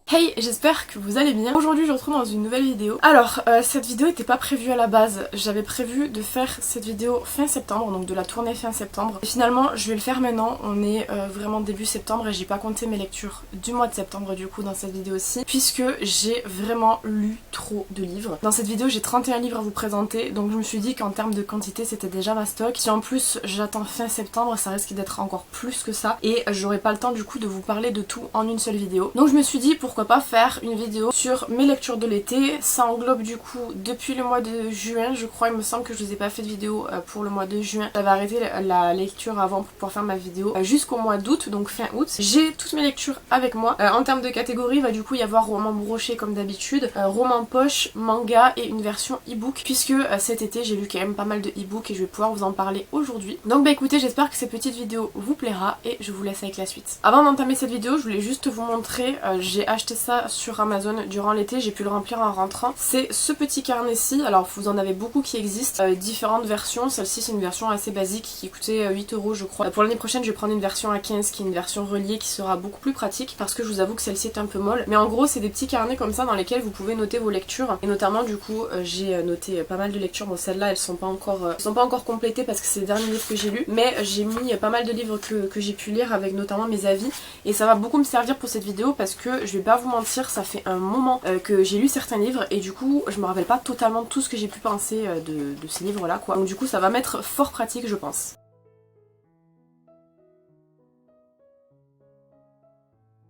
Hey, j'espère que vous allez bien. Aujourd'hui je vous retrouve dans une nouvelle vidéo. Alors, cette vidéo n'était pas prévue à la base. J'avais prévu de faire cette vidéo fin septembre, donc de la tournée fin septembre. Et finalement, je vais le faire maintenant. On est vraiment début septembre et j'ai pas compté mes lectures du mois de septembre du coup dans cette vidéo aussi. Puisque j'ai vraiment lu trop de livres. Dans cette vidéo, j'ai 31 livres à vous présenter. Donc je me suis dit qu'en termes de quantité, c'était déjà ma stock. Si en plus j'attends fin septembre, ça risque d'être encore plus que ça. Et j'aurai pas le temps du coup de vous parler de tout en une seule vidéo. Donc je me suis dit pourquoi pas faire une vidéo sur mes lectures de l'été. Ça englobe du coup depuis le mois de juin, je crois, il me semble que je vous ai pas fait de vidéo pour le mois de juin. J'avais arrêté la lecture avant pour pouvoir faire ma vidéo jusqu'au mois d'août, donc fin août. J'ai toutes mes lectures avec moi. En termes de catégorie, il va du coup y avoir roman broché comme d'habitude, roman poche, manga et une version e-book, puisque cet été j'ai lu quand même pas mal de e-book et je vais pouvoir vous en parler aujourd'hui. Donc bah écoutez, j'espère que cette petite vidéo vous plaira et je vous laisse avec la suite. Avant d'entamer cette vidéo, je voulais juste vous montrer, j'ai acheté ça sur Amazon durant l'été, j'ai pu le remplir en rentrant. C'est ce petit carnet-ci, alors vous en avez beaucoup qui existent, différentes versions. Celle-ci c'est une version assez basique qui coûtait 8 € je crois. Pour l'année prochaine je vais prendre une version à 15 qui est une version reliée qui sera beaucoup plus pratique parce que je vous avoue que celle-ci est un peu molle. Mais en gros c'est des petits carnets comme ça dans lesquels vous pouvez noter vos lectures. Et notamment du coup j'ai noté pas mal de lectures. Bon celles-là elles sont pas encore complétées parce que c'est les derniers livres que j'ai lus. Mais j'ai mis pas mal de livres que j'ai pu lire avec notamment mes avis. Et ça va beaucoup me servir pour cette vidéo parce que je vais pas vous mentir, ça fait un moment que j'ai lu certains livres et du coup je me rappelle pas totalement tout ce que j'ai pu penser de ces livres là quoi. Donc du coup ça va m'être fort pratique je pense.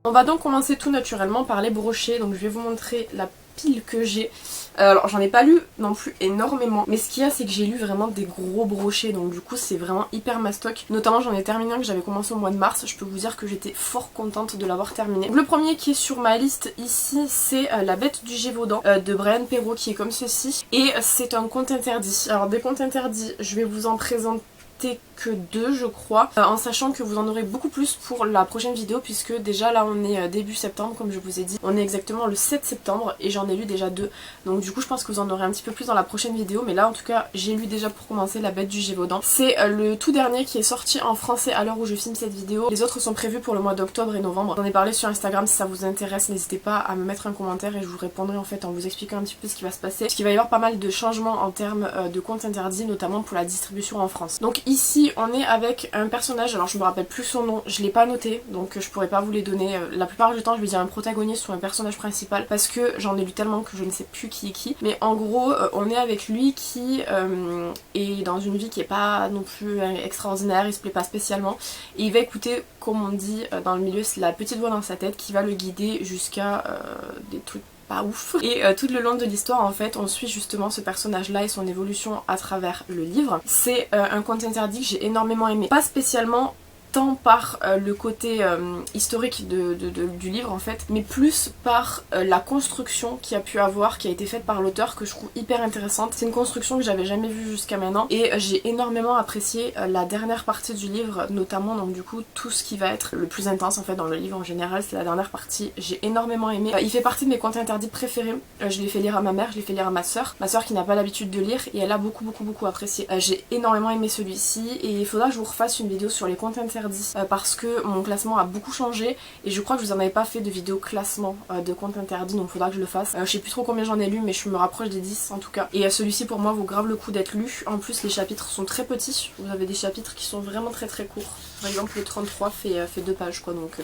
On va donc commencer tout naturellement par les brochets, donc je vais vous montrer la pile que j'ai. Alors j'en ai pas lu non plus énormément, mais ce qu'il y a c'est que j'ai lu vraiment des gros brochets, donc du coup c'est vraiment hyper ma stock. Notamment j'en ai terminé un que j'avais commencé au mois de mars, je peux vous dire que j'étais fort contente de l'avoir terminé. Donc, le premier qui est sur ma liste ici c'est La Bête du Gévaudan de Brian Perrault qui est comme ceci, et c'est un conte interdit. Alors des contes interdits je vais vous en présenter que 2 je crois, en sachant que vous en aurez beaucoup plus pour la prochaine vidéo puisque déjà là on est début septembre comme je vous ai dit, on est exactement le 7 septembre et j'en ai lu déjà 2, donc du coup je pense que vous en aurez un petit peu plus dans la prochaine vidéo, mais là en tout cas j'ai lu déjà pour commencer La Bête du Gévaudan. C'est le tout dernier qui est sorti en français à l'heure où je filme cette vidéo, les autres sont prévus pour le mois d'octobre et novembre. J'en ai parlé sur Instagram, si ça vous intéresse n'hésitez pas à me mettre un commentaire et je vous répondrai en fait en vous expliquant un petit peu ce qui va se passer, parce qu'il va y avoir pas mal de changements en termes de contes interdits, notamment pour la distribution en France. Donc ici on est avec un personnage, alors je me rappelle plus son nom, je l'ai pas noté donc je pourrais pas vous les donner. La plupart du temps je vais dire un protagoniste ou un personnage principal parce que j'en ai lu tellement que je ne sais plus qui est qui, mais en gros on est avec lui qui est dans une vie qui est pas non plus extraordinaire, il se plaît pas spécialement et il va écouter, comme on dit dans le milieu, c'est la petite voix dans sa tête qui va le guider jusqu'à des trucs pas ouf. Et tout le long de l'histoire en fait on suit justement ce personnage là et son évolution à travers le livre. C'est un conte interdit que j'ai énormément aimé, pas spécialement tant par le côté historique du livre en fait, mais plus par la construction qui a pu avoir, qui a été faite par l'auteur, que je trouve hyper intéressante. C'est une construction que j'avais jamais vue jusqu'à maintenant et j'ai énormément apprécié la dernière partie du livre, notamment donc du coup tout ce qui va être le plus intense en fait dans le livre en général, c'est la dernière partie, j'ai énormément aimé. Il fait partie de mes contes interdits préférés, je l'ai fait lire à ma mère, je l'ai fait lire à ma soeur qui n'a pas l'habitude de lire et elle a beaucoup apprécié. J'ai énormément aimé celui-ci et il faudra que je vous refasse une vidéo sur les contes interdits parce que mon classement a beaucoup changé et je crois que je vous en avais pas fait de vidéo classement de contes interdits, donc faudra que je le fasse. Je sais plus trop combien j'en ai lu mais je me rapproche des 10 en tout cas, et celui-ci pour moi vaut grave le coup d'être lu. En plus les chapitres sont très petits, vous avez des chapitres qui sont vraiment très courts, par exemple le 33 fait 2 pages quoi, donc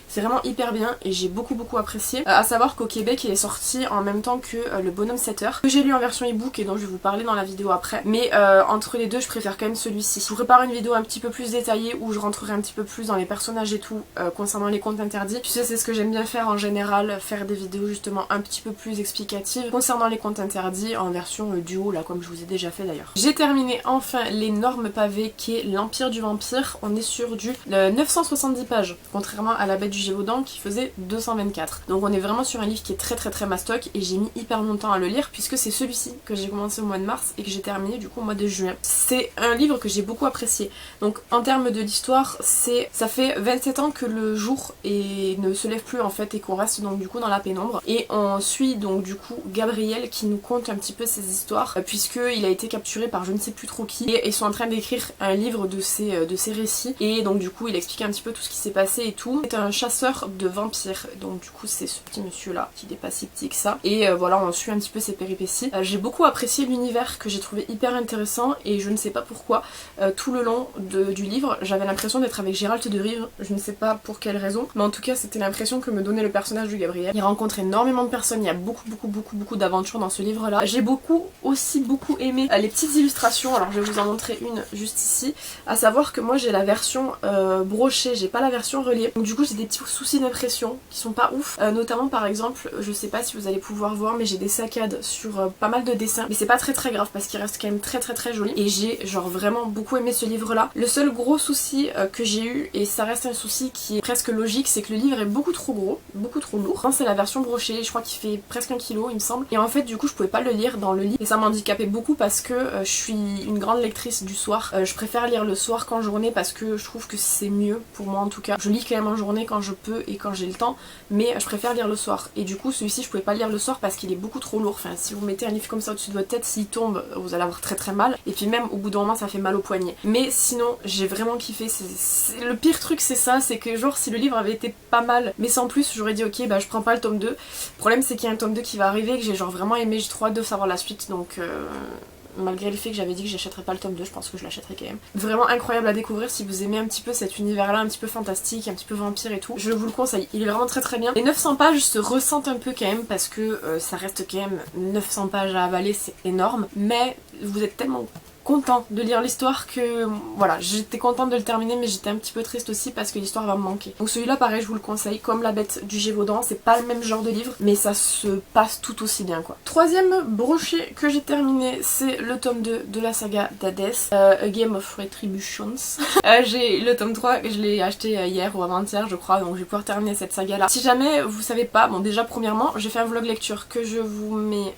c'est vraiment hyper bien et j'ai beaucoup apprécié. À savoir qu'au Québec il est sorti en même temps que le Bonhomme 7 heures, que j'ai lu en version e-book et dont je vais vous parler dans la vidéo après, mais entre les deux je préfère quand même celui-ci. Je vous prépare une vidéo un petit peu plus détaillée où je rentrerai un petit peu plus dans les personnages et tout concernant les contes interdits. Tu sais c'est ce que j'aime bien faire en général, faire des vidéos justement un petit peu plus explicatives concernant les contes interdits en version duo là comme je vous ai déjà fait d'ailleurs. J'ai terminé enfin l'énorme pavé qui est l'Empire du Vampire, on est sur du 970 pages contrairement à La Bête du Gévaudan qui faisait 224. Donc on est vraiment sur un livre qui est très mastoc et j'ai mis hyper longtemps à le lire puisque c'est celui-ci que j'ai commencé au mois de mars et que j'ai terminé du coup au mois de juin. C'est un livre que j'ai beaucoup apprécié. Donc en termes de l'histoire, livre, ça fait 27 ans que le jour ne se lève plus en fait et qu'on reste donc du coup dans la pénombre. Et on suit donc du coup Gabriel qui nous conte un petit peu ses histoires puisqu'il a été capturé par je ne sais plus trop qui et ils sont en train d'écrire un livre de ses récits et donc du coup il explique un petit peu tout ce qui s'est passé et tout. C'est un chasseur de vampires, donc du coup c'est ce petit monsieur là qui n'est pas si petit que ça et voilà, on suit un petit peu ses péripéties. J'ai beaucoup apprécié l'univers que j'ai trouvé hyper intéressant et je ne sais pas pourquoi tout le long du livre j'avais l'impression d'être avec Gérald de Rive, je ne sais pas pour quelle raison, mais en tout cas c'était l'impression que me donnait le personnage de Gabriel. Il rencontre énormément de personnes, il y a beaucoup d'aventures dans ce livre là. J'ai beaucoup aimé les petites illustrations, alors je vais vous en montrer une juste ici, à savoir que moi j'ai la version brochée, j'ai pas la version reliée, donc du coup j'ai des petits soucis d'impression qui sont pas ouf, notamment par exemple, je sais pas si vous allez pouvoir voir mais j'ai des saccades sur pas mal de dessins, mais c'est pas très grave parce qu'il reste quand même très joli et j'ai genre vraiment beaucoup aimé ce livre là. Le seul gros souci que j'ai eu, et ça reste un souci qui est presque logique, c'est que le livre est beaucoup trop gros, beaucoup trop lourd. C'est la version brochée, je crois qu'il fait presque 1 kg il me semble, et en fait du coup je pouvais pas le lire dans le lit et ça m'handicapait beaucoup parce que je suis une grande lectrice du soir, je préfère lire le soir qu'en journée parce que je trouve que c'est mieux pour moi en tout cas. Je lis quand même en journée quand je peux et quand j'ai le temps, mais je préfère lire le soir et du coup celui-ci je pouvais pas le lire le soir parce qu'il est beaucoup trop lourd. Enfin si vous mettez un livre comme ça au-dessus de votre tête, s'il tombe vous allez avoir très mal et puis même au bout d'un moment ça fait mal au poignet. Mais sinon j'ai vraiment kiffé, le pire truc c'est ça, c'est que genre si le livre avait été pas mal mais sans plus j'aurais dit ok bah je prends pas le tome 2. Le problème c'est qu'il y a un tome 2 qui va arriver que j'ai genre vraiment aimé, j'ai trop hâte de savoir la suite donc malgré le fait que j'avais dit que j'achèterais pas le tome 2, je pense que je l'achèterai quand même. Vraiment incroyable à découvrir si vous aimez un petit peu cet univers là, un petit peu fantastique, un petit peu vampire et tout. Je vous le conseille, il est vraiment très bien. Les 900 pages se ressentent un peu quand même parce que ça reste quand même 900 pages à avaler, c'est énorme. Mais vous êtes tellement content de lire l'histoire que voilà, j'étais contente de le terminer mais j'étais un petit peu triste aussi parce que l'histoire va me manquer. Donc celui-là pareil je vous le conseille, comme La Bête du Gévaudan, c'est pas le même genre de livre mais ça se passe tout aussi bien quoi. Troisième brochet que j'ai terminé, c'est le tome 2 de la saga d'Hadès, A Game of Retributions. J'ai le tome 3, je l'ai acheté hier ou avant-hier je crois, donc je vais pouvoir terminer cette saga là. Si jamais vous savez pas, bon déjà premièrement j'ai fait un vlog lecture que je vous mets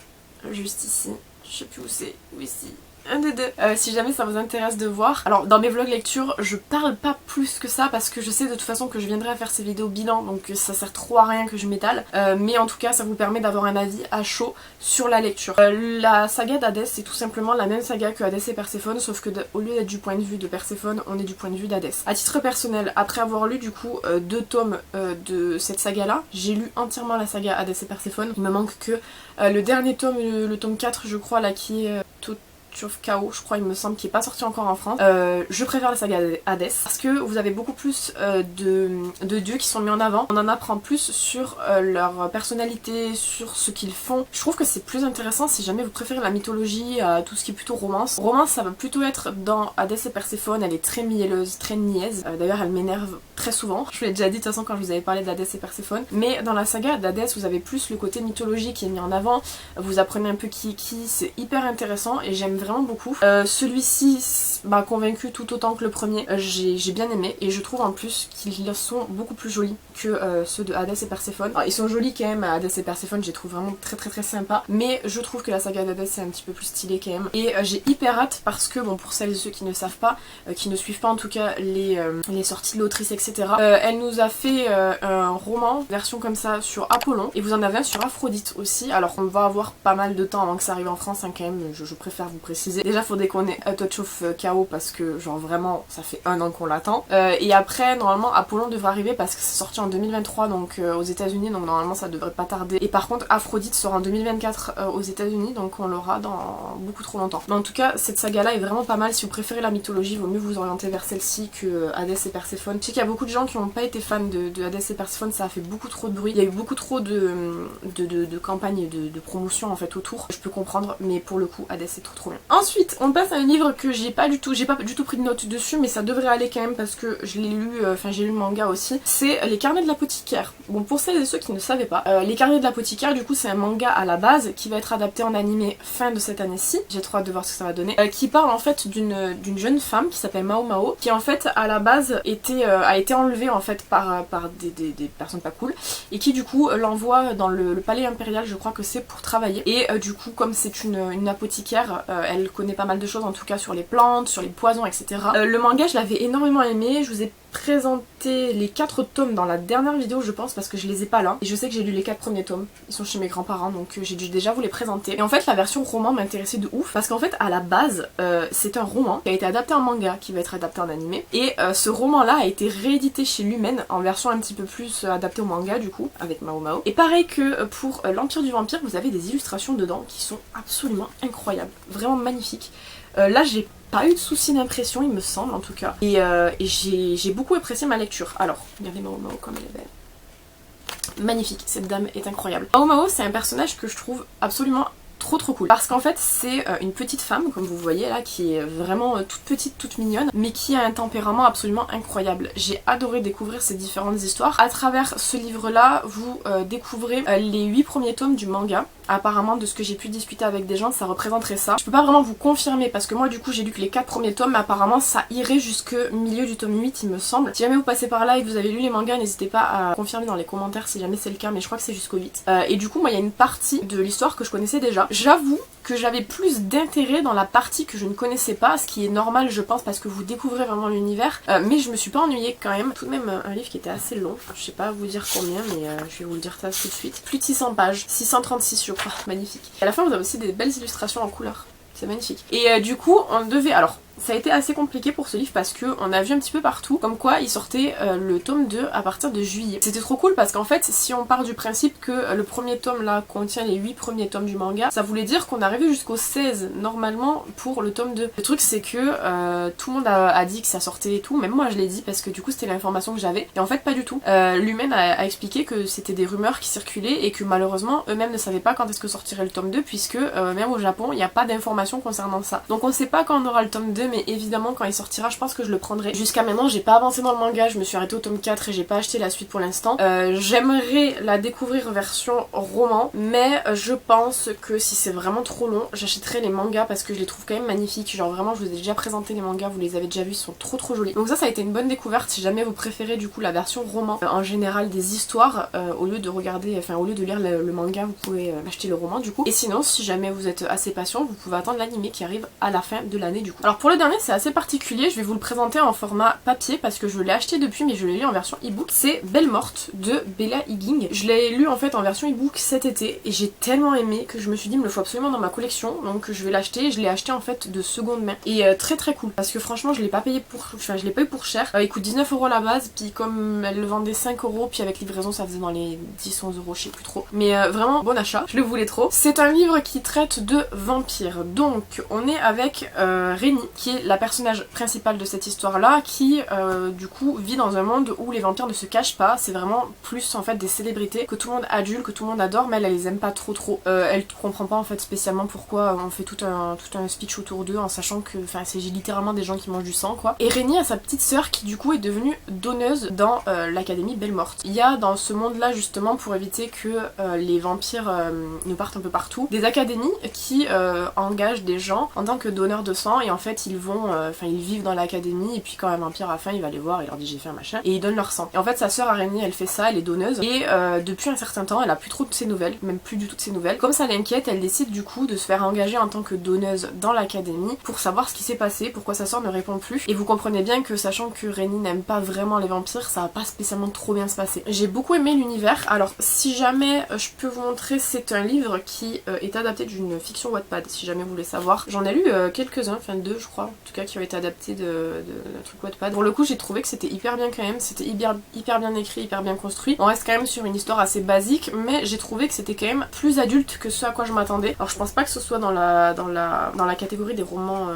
juste ici, je sais plus où c'est, ou ici. Un des deux. Si jamais ça vous intéresse de voir. Alors dans mes vlogs lecture je parle pas plus que ça parce que je sais de toute façon que je viendrai à faire ces vidéos bilan donc ça sert trop à rien que je m'étale, mais en tout cas ça vous permet d'avoir un avis à chaud sur la lecture. La saga d'Hadès c'est tout simplement la même saga que Hadès et Perséphone sauf que au lieu d'être du point de vue de Perséphone on est du point de vue d'Hadès. À titre personnel, après avoir lu du coup 2 tomes de cette saga là, j'ai lu entièrement la saga Hadès et Perséphone. Il me manque que le dernier tome, le tome 4 je crois là qui est tout of Chaos, je crois il me semble, qui est pas sorti encore en France. Je préfère la saga Hadès parce que vous avez beaucoup plus de dieux qui sont mis en avant. On en apprend plus sur leur personnalité, sur ce qu'ils font. Je trouve que c'est plus intéressant si jamais vous préférez la mythologie à tout ce qui est plutôt romance. Romance ça va plutôt être dans Hadès et Perséphone, elle est très mielleuse, très niaise. D'ailleurs elle m'énerve très souvent. Je vous l'ai déjà dit de toute façon quand je vous avais parlé d'Hadès et Perséphone. Mais dans la saga d'Hadès vous avez plus le côté mythologie qui est mis en avant. Vous apprenez un peu qui est qui, c'est hyper intéressant et j'aime vraiment beaucoup. Celui-ci m'a convaincu tout autant que le premier. J'ai bien aimé et je trouve en plus qu'ils sont beaucoup plus jolis que ceux de Hadès et Perséphone. Alors, ils sont jolis quand même, Hadès et Perséphone, je les trouve vraiment très sympa, mais je trouve que la saga d'Hadès c'est un petit peu plus stylé quand même. Et j'ai hyper hâte parce que, bon, pour celles et ceux qui ne savent pas, qui ne suivent pas en tout cas les sorties de l'autrice, etc., elle nous a fait un roman, version comme ça, sur Apollon, et vous en avez un sur Aphrodite aussi. Alors on va avoir pas mal de temps avant que ça arrive en France, hein, quand même, je préfère vous préciser. Déjà faudrait qu'on ait A Touch of Chaos parce que genre vraiment ça fait 1 an qu'on l'attend. Et après normalement Apollon devrait arriver parce que c'est sorti en 2023 donc aux États-Unis, donc normalement ça devrait pas tarder. Et par contre Aphrodite sera en 2024 aux États-Unis, donc on l'aura dans beaucoup trop longtemps. Mais en tout cas cette saga là est vraiment pas mal. Si vous préférez la mythologie, vaut mieux vous orienter vers celle-ci que Hadès et Perséphone. Je sais qu'il y a beaucoup de gens qui n'ont pas été fans de Hadès et Perséphone, ça a fait beaucoup trop de bruit. Il y a eu beaucoup trop de campagnes et de promotions en fait autour. Je peux comprendre, mais pour le coup Hadès c'est trop bien. Ensuite, on passe à un livre que j'ai pas du tout pris de notes dessus, mais ça devrait aller quand même parce que je l'ai lu, enfin j'ai lu le manga aussi. C'est Les Carnets de l'Apothicaire. Bon, pour celles et ceux qui ne savaient pas, Les Carnets de l'Apothicaire, du coup c'est un manga à la base qui va être adapté en animé fin de cette année-ci. J'ai trop hâte de voir ce que ça va donner. Qui parle en fait d'une jeune femme qui s'appelle Mao Mao, qui en fait à la base a été enlevée en fait par des personnes pas cool, et qui du coup l'envoie dans le palais impérial, je crois que c'est pour travailler. Et du coup comme c'est une apothicaire, elle connaît pas mal de choses en tout cas sur les plantes, intéressante sur les poisons, etc. Le manga, je l'avais énormément aimé. Je vous ai présenté les 4 tomes dans la dernière vidéo, je pense, parce que je les ai pas là. Et je sais que j'ai lu les 4 premiers tomes. Ils sont chez mes grands-parents, donc j'ai dû déjà vous les présenter. Et en fait, la version roman m'intéressait de ouf, parce qu'en fait, à la base, c'est un roman qui a été adapté en manga, qui va être adapté en animé. Et ce roman-là a été réédité chez Lumen, en version un petit peu plus adaptée au manga, du coup, avec Mao Mao. Et pareil que pour l'Empire du Vampire, vous avez des illustrations dedans qui sont absolument incroyables, vraiment magnifiques. Là, j'ai pas eu de soucis d'impression, il me semble en tout cas. Et j'ai beaucoup apprécié ma lecture. Alors, regardez Mao Mao comme elle est belle. Magnifique, cette dame est incroyable. Mao Mao, c'est un personnage que je trouve absolument trop cool. Parce qu'en fait, c'est une petite femme, comme vous voyez là, qui est vraiment toute petite, toute mignonne, mais qui a un tempérament absolument incroyable. J'ai adoré découvrir ces différentes histoires. À travers ce livre-là, vous découvrez les 8 premiers tomes du manga. Apparemment, de ce que j'ai pu discuter avec des gens, ça représenterait ça. Je peux pas vraiment vous confirmer parce que moi du coup j'ai lu que les 4 premiers tomes, mais apparemment ça irait jusque milieu du tome 8 il me semble. Si jamais vous passez par là et que vous avez lu les mangas, n'hésitez pas à confirmer dans les commentaires si jamais c'est le cas, mais je crois que c'est jusqu'au 8. Et du coup moi il y a une partie de l'histoire que je connaissais déjà. J'avoue que j'avais plus d'intérêt dans la partie que je ne connaissais pas, ce qui est normal je pense parce que vous découvrez vraiment l'univers, mais je me suis pas ennuyée quand même. Tout de même un livre qui était assez long, je sais pas vous dire combien, mais je vais vous le dire ça tout de suite. Plus de 600 pages, 636 je crois, magnifique. Et à la fin vous avez aussi des belles illustrations en couleur, c'est magnifique. Et du coup on devait, alors ça a été assez compliqué pour ce livre parce que on a vu un petit peu partout comme quoi il sortait le tome 2 à partir de juillet. C'était trop cool parce qu'en fait si on part du principe que le premier tome là contient les 8 premiers tomes du manga, ça voulait dire qu'on arrivait jusqu'au 16 normalement pour le tome 2. Le truc c'est que tout le monde a dit que ça sortait et tout, même moi je l'ai dit parce que du coup c'était l'information que j'avais, et en fait pas du tout. Lumen a expliqué que c'était des rumeurs qui circulaient et que malheureusement eux-mêmes ne savaient pas quand est-ce que sortirait le tome 2 puisque même au Japon il n'y a pas d'informations concernant ça. Donc on sait pas quand on aura le tome 2, mais évidemment quand il sortira je pense que je le prendrai. Jusqu'à maintenant j'ai pas avancé dans le manga, je me suis arrêtée au tome 4 et j'ai pas acheté la suite pour l'instant. J'aimerais la découvrir version roman, mais je pense que si c'est vraiment trop long j'achèterai les mangas parce que je les trouve quand même magnifiques. Genre vraiment je vous ai déjà présenté les mangas, vous les avez déjà vus, ils sont trop jolis. Donc ça a été une bonne découverte si jamais vous préférez du coup la version roman en général des histoires, au lieu de regarder, enfin au lieu de lire le manga vous pouvez acheter le roman du coup. Et sinon si jamais vous êtes assez patient vous pouvez attendre l'anime qui arrive à la fin de l'année du coup. Alors pour le dernier c'est assez particulier, je vais vous le présenter en format papier parce que je l'ai acheté depuis mais je l'ai lu en version e-book. C'est Belle Morte de Bella Higgins. Je l'ai lu en fait en version e-book cet été et j'ai tellement aimé que je me suis dit il me le faut absolument dans ma collection, donc je vais l'acheter. Je l'ai acheté en fait de seconde main et très cool parce que franchement je l'ai pas payé pour, enfin je l'ai pas eu pour cher. Il coûte 19 € à la base, puis comme elle le vendait 5 €, puis avec livraison ça faisait dans les 10-11 €, je sais plus trop, mais vraiment bon achat, je le voulais trop. C'est un livre qui traite de vampires, donc on est avec Rémi qui est la personnage principale de cette histoire là, qui du coup vit dans un monde où les vampires ne se cachent pas. C'est vraiment plus en fait des célébrités que tout le monde adulte, que tout le monde adore, mais elle les aime pas trop. Elle comprend pas en fait spécialement pourquoi on fait tout un speech autour d'eux en sachant que c'est littéralement des gens qui mangent du sang quoi. Et Rémi a sa petite sœur qui du coup est devenue donneuse dans l'académie Belle Morte. Il y a dans ce monde là justement pour éviter que les vampires ne partent un peu partout, des académies qui engagent des gens en tant que donneurs de sang, et en fait ils vont, ils vivent dans l'académie et puis quand un vampire a faim il va les voir, il leur dit j'ai fait un machin et ils donnent leur sang. Et en fait sa sœur Araignée elle fait ça, elle est donneuse et depuis un certain temps elle a plus trop de ses nouvelles, même plus du tout de ses nouvelles. Comme ça l'inquiète, elle décide du coup de se faire engager en tant que donneuse dans l'académie pour savoir ce qui s'est passé, pourquoi sa sœur ne répond plus. Et vous comprenez bien que sachant que Rémi n'aime pas vraiment les vampires, ça va pas spécialement trop bien se passer. J'ai beaucoup aimé l'univers. Alors si jamais je peux vous montrer, c'est un livre qui est adapté d'une fiction Wattpad si jamais vous voulez savoir. J'en ai lu quelques-uns, enfin 2 je crois en tout cas qui ont été adaptés d'un truc Wattpad. Pour le coup j'ai trouvé que c'était hyper bien quand même, c'était hyper bien écrit, hyper bien construit. On reste quand même sur une histoire assez basique, mais j'ai trouvé que c'était quand même plus adulte que ce à quoi je m'attendais. Alors je pense pas que ce soit dans la catégorie des romans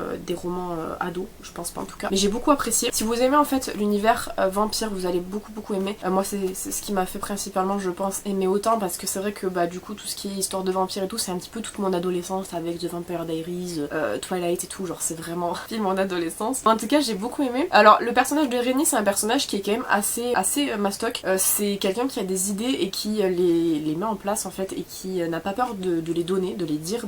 ados, je pense pas en tout cas, mais j'ai beaucoup apprécié. Si vous aimez en fait l'univers vampire, vous allez beaucoup aimer. Moi c'est ce qui m'a fait principalement je pense aimer autant, parce que c'est vrai que du coup tout ce qui est histoire de vampire et tout c'est un petit peu toute mon adolescence avec The Vampire Diaries, Twilight et tout, genre c'est vraiment mon adolescence. En tout cas j'ai beaucoup aimé. Alors le personnage de Rémi c'est un personnage qui est quand même assez mastoc, c'est quelqu'un qui a des idées et qui les met en place en fait et qui n'a pas peur de les donner, de les dire,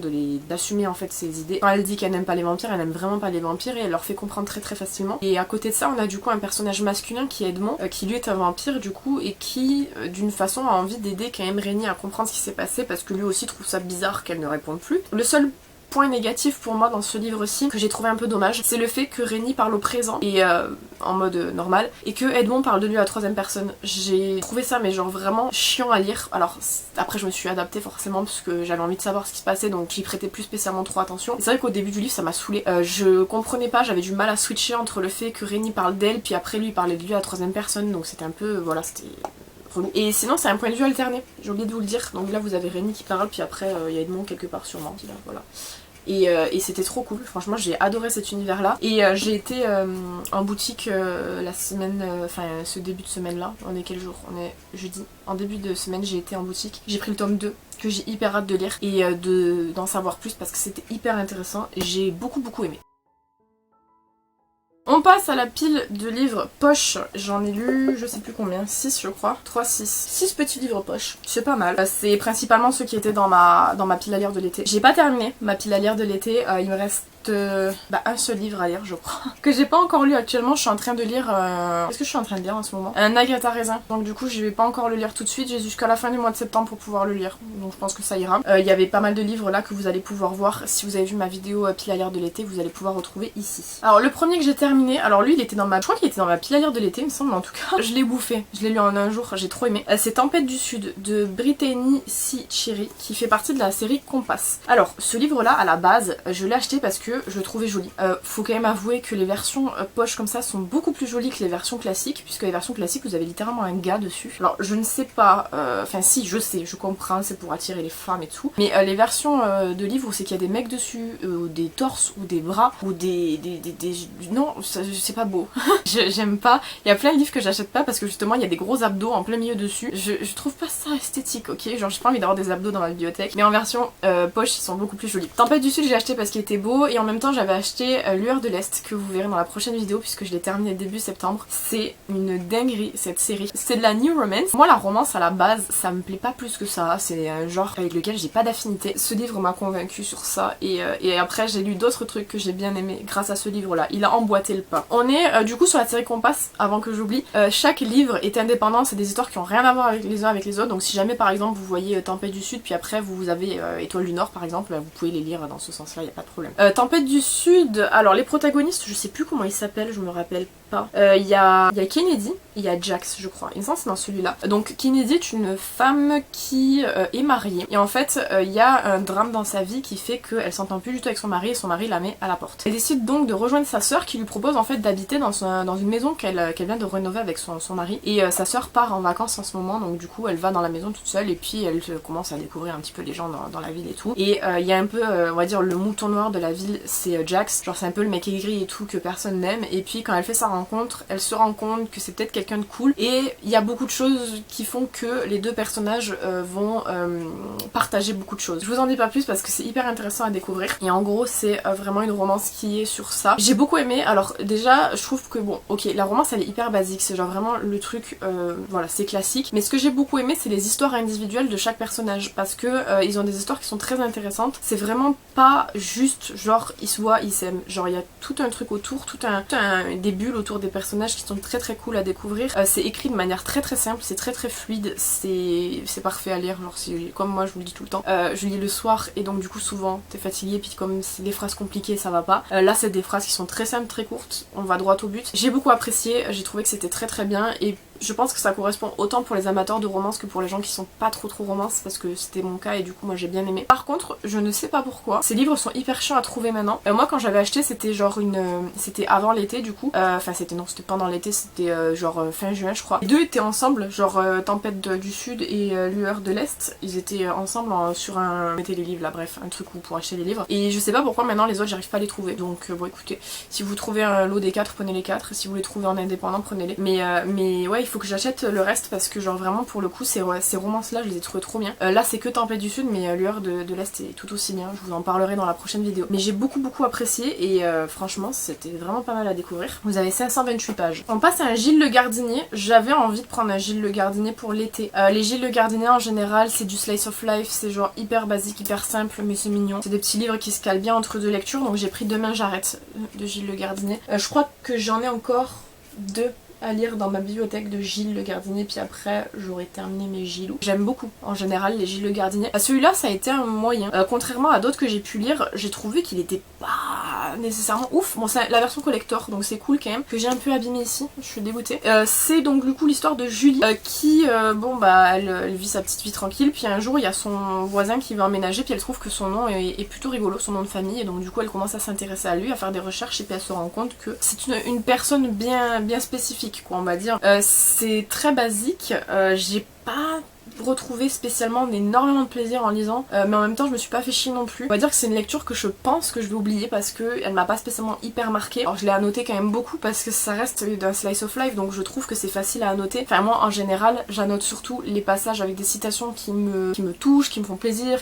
d'assumer en fait ses idées. Quand elle dit qu'elle n'aime pas les vampires, elle n'aime vraiment pas les vampires et elle leur fait comprendre très facilement. Et à côté de ça on a du coup un personnage masculin qui est Edmond, qui lui est un vampire du coup et qui d'une façon a envie d'aider quand même Rémi à comprendre ce qui s'est passé parce que lui aussi trouve ça bizarre qu'elle ne réponde plus. Le seul point négatif pour moi dans ce livre-ci que j'ai trouvé un peu dommage, c'est le fait que Rhaenys parle au présent et en mode normal, et que Edmond parle de lui à la troisième personne. J'ai trouvé ça mais genre vraiment chiant à lire. Alors après je me suis adaptée forcément parce que j'avais envie de savoir ce qui se passait, donc j'y prêtais plus spécialement trop attention. C'est vrai qu'au début du livre ça m'a saoulée. Je comprenais pas, j'avais du mal à switcher entre le fait que Rhaenys parle d'elle puis après lui il parlait de lui à la troisième personne, donc c'était un peu, voilà, c'était relou. Et sinon c'est un point de vue alterné, j'ai oublié de vous le dire. Donc là vous avez Rhaenys qui parle, puis après il y a Edmond quelque part sûrement qui là, voilà. Et c'était trop cool, franchement j'ai adoré cet univers là. Et j'ai été en boutique la semaine, enfin ce début de semaine là, on est quel jour? On est jeudi. En début de semaine j'ai été en boutique, j'ai pris le tome 2 que j'ai hyper hâte de lire et d'en savoir plus parce que c'était hyper intéressant et j'ai beaucoup aimé. On passe à la pile de livres poche. J'en ai lu, je sais plus combien, 6 je crois. 3, 6. 6 petits livres poche. C'est pas mal. C'est principalement ceux qui étaient dans ma pile à lire de l'été. J'ai pas terminé ma pile à lire de l'été. Il me reste un seul livre à lire je crois. Que j'ai pas encore lu actuellement. Je suis en train de lire... Qu'est-ce que je suis en train de lire en ce moment? Un Agatha Raisin. Donc du coup je vais pas encore le lire tout de suite. J'ai jusqu'à la fin du mois de septembre pour pouvoir le lire. Donc je pense que ça ira. Il y avait pas mal de livres là que vous allez pouvoir voir. Si vous avez vu ma vidéo pile à lire de l'été, vous allez pouvoir retrouver ici. Alors le premier que j'ai terminé, alors lui il était dans ma... Je crois qu'il était dans ma pile à lire de l'été il me semble, en tout cas. Je l'ai bouffé. Je l'ai lu en un jour. J'ai trop aimé. C'est Tempête du Sud de Brittany C. Cherry qui fait partie de la série Compass. Alors ce livre là à la base je l'ai acheté parce que je le trouvais joli. Faut quand même avouer que les versions poche comme ça sont beaucoup plus jolies que les versions classiques, puisque les versions classiques vous avez littéralement un gars dessus. Alors je ne sais pas, enfin si je sais, je comprends, c'est pour attirer les femmes et tout, mais les versions de livres où c'est qu'il y a des mecs dessus, ou des torses, ou des bras, ou des non, c'est pas beau. J'aime pas. Il y a plein de livres que j'achète pas parce que justement il y a des gros abdos en plein milieu dessus. Je trouve pas ça esthétique, ok? Genre j'ai pas envie d'avoir des abdos dans ma bibliothèque, mais en version poche ils sont beaucoup plus jolis. Tempête du Sud j'ai acheté parce qu'il était beau, et en même temps j'avais acheté Lueur de l'Est que vous verrez dans la prochaine vidéo puisque je l'ai terminé début septembre. C'est une dinguerie cette série. C'est de la new romance. Moi la romance à la base ça me plaît pas plus que ça. C'est un genre avec lequel j'ai pas d'affinité. Ce livre m'a convaincue sur ça et après j'ai lu d'autres trucs que j'ai bien aimé grâce à ce livre là. Il a emboîté le pas. On est du coup sur la série Compass avant que j'oublie. Chaque livre est indépendant. C'est des histoires qui ont rien à voir avec les uns avec les autres. Donc si jamais par exemple vous voyez Tempête du Sud puis après vous avez Étoile du Nord par exemple, vous pouvez les lire dans ce sens là, y a pas de problème. Tempête du Sud, alors les protagonistes je sais plus comment ils s'appellent, je me rappelle pas. Il y a Kennedy, il y a Jax je crois, il me semble que c'est dans celui-là. Donc Kennedy est une femme qui est mariée et en fait il y a un drame dans sa vie qui fait qu'elle s'entend plus du tout avec son mari et son mari la met à la porte. Elle décide donc de rejoindre sa sœur qui lui propose en fait d'habiter dans une maison qu'elle vient de rénover avec son mari, et sa sœur part en vacances en ce moment, donc du coup elle va dans la maison toute seule et puis elle commence à découvrir un petit peu les gens dans la ville et tout. Et il y a un peu on va dire le mouton noir de la ville, c'est Jax, genre c'est un peu le mec aigri et tout que personne n'aime, et puis quand elle fait sa rencontre elle se rend compte que c'est peut-être quelqu'un de cool, et il y a beaucoup de choses qui font que les deux personnages vont partager beaucoup de choses. Je vous en dis pas plus parce que c'est hyper intéressant à découvrir, et en gros c'est vraiment une romance qui est sur ça. J'ai beaucoup aimé. Alors déjà je trouve que bon ok la romance elle est hyper basique, c'est genre vraiment le truc voilà c'est classique, mais ce que j'ai beaucoup aimé c'est les histoires individuelles de chaque personnage parce que ils ont des histoires qui sont très intéressantes. C'est vraiment pas juste genre ils se voient, ils s'aiment, genre il y a tout un truc autour, des bulles autour des personnages qui sont très très cool à découvrir. C'est écrit de manière très très simple, c'est très fluide, c'est parfait à lire, genre comme moi je vous le dis tout le temps, je lis le soir et donc du coup souvent t'es fatigué puis comme c'est des phrases compliquées ça va pas. Là c'est des phrases qui sont très simples, très courtes, on va droit au but. J'ai beaucoup apprécié, j'ai trouvé que c'était très bien, et je pense que ça correspond autant pour les amateurs de romance que pour les gens qui sont pas trop romance, parce que c'était mon cas et du coup moi j'ai bien aimé. Par contre je ne sais pas pourquoi ces livres sont hyper chiants à trouver maintenant. Moi quand j'avais acheté c'était genre c'était avant l'été du coup, enfin c'était pendant l'été, c'était genre fin juin je crois. Les deux étaient ensemble, genre Tempête du Sud et Lueur de l'Est, ils étaient ensemble sur un... mettez les livres là, bref un truc où pour acheter les livres, et je sais pas pourquoi maintenant les autres j'arrive pas à les trouver. Donc bon écoutez, si vous trouvez un lot des 4 prenez les 4, si vous les trouvez en indépendant prenez-les, mais ouais il faut que j'achète le reste parce que genre vraiment pour le coup ces romances là je les ai trouvées trop bien. Là c'est que Tempête du Sud, mais Lueur de l'Est est tout aussi bien, je vous en parlerai dans la prochaine vidéo. Mais j'ai beaucoup apprécié et franchement c'était vraiment pas mal à découvrir. Vous avez 528 pages. On passe à un Gilles Le Gardinier. J'avais envie de prendre un Gilles Le Gardinier pour l'été. Les Gilles Le Gardinier en général c'est du slice of life, c'est genre hyper basique, hyper simple, mais c'est mignon. C'est des petits livres qui se calent bien entre deux lectures, donc j'ai pris Demain j'arrête de Gilles Le Gardinier. Je crois que j'en ai encore 2 à lire dans ma bibliothèque de Gilles Le Gardinier, puis après j'aurais terminé mes Gilou. J'aime beaucoup en général les Gilles Le Gardinier. Celui-là ça a été un moyen. Contrairement à d'autres que j'ai pu lire, j'ai trouvé qu'il était pas nécessairement ouf. Bon c'est la version collector donc c'est cool quand même, que j'ai un peu abîmé ici, je suis dégoûtée. C'est donc du coup l'histoire de Julie qui bon bah elle vit sa petite vie tranquille, puis un jour il y a son voisin qui va emménager, puis elle trouve que son nom est plutôt rigolo, son nom de famille, et donc du coup elle commence à s'intéresser à lui, à faire des recherches, et puis elle se rend compte que c'est une personne bien spécifique quoi on va dire. C'est très basique, j'ai pas retrouvé spécialement énormément de plaisir en lisant, mais en même temps je me suis pas fait chier non plus. On va dire que c'est une lecture que je pense que je vais oublier parce que elle m'a pas spécialement hyper marquée. Alors je l'ai annoté quand même beaucoup parce que ça reste d'un slice of life, donc je trouve que c'est facile à annoter. Enfin moi en général j'annote surtout les passages avec des citations qui me touchent, qui me font plaisir,